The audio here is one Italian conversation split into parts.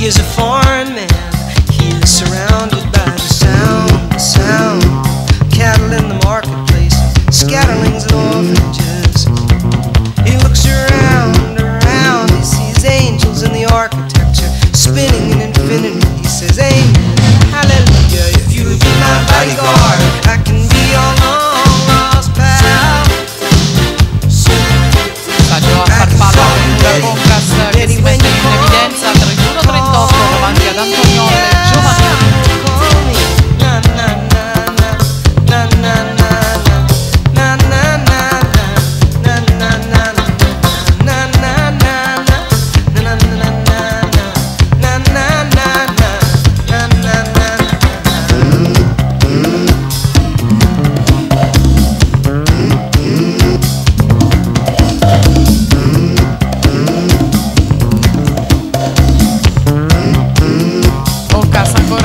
He is a foreign man. He is surrounded by the sound. Cattle in the marketplace, scatterlings and orphanages. He looks around, he sees angels in the architecture, spinning in infinity. He says, amen, hallelujah. If you would be my bodyguard, I can be your long lost pal. Passaggio a farfalla con Concas che si mette in evidenza 31-38 davanti ad Antonioli Giovanni.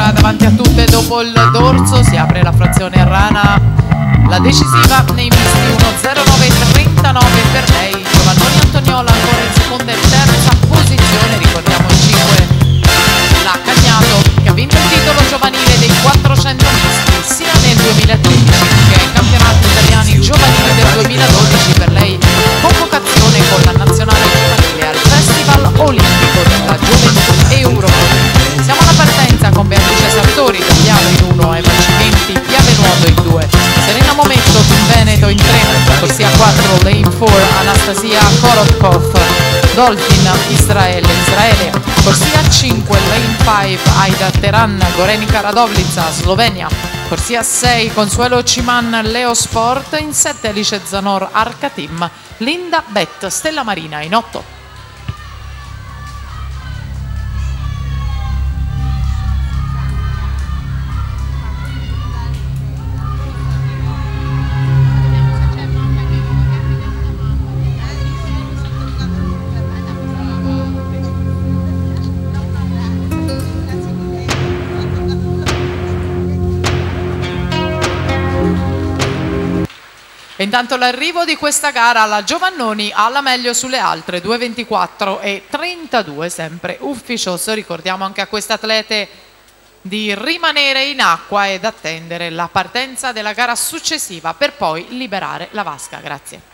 Davanti a tutte dopo il dorso si apre la frazione rana, la decisiva nei misti 1:09:39 per lei. Giovannoni Antoniola ancora in seconda e terza posizione, ricordiamo il 5 la Cagnato che ha vinto il titolo giovanile dei 400 misti sia nel 2013 che ai campionati italiani giovanili del 2012. Per lei convocazione con la nazionale giovanile al Festival Olimpico della Gioventù Europea. Siamo alla partenza con Beatrice Sartori, Tagliano in 1, Eva Cimenti, Piave Nuoto in 2, Serena Mometto, Team Veneto in 3, corsia 4, Lane 4, Anastasia Korotkov, Dolphin, Israele, corsia 5, Lane 5, Aida Teran, Gorenika Radovlica, Slovenia, corsia 6, Consuelo Ciman, Leo Sport, in 7 Alice Zanor, Arca Team, Linda Bet, Stella Marina in 8. E intanto l'arrivo di questa gara, la Giovannoni ha la meglio sulle altre, 2:24 e 32 sempre ufficioso. Ricordiamo anche a queste atlete di rimanere in acqua ed attendere la partenza della gara successiva per poi liberare la vasca. Grazie.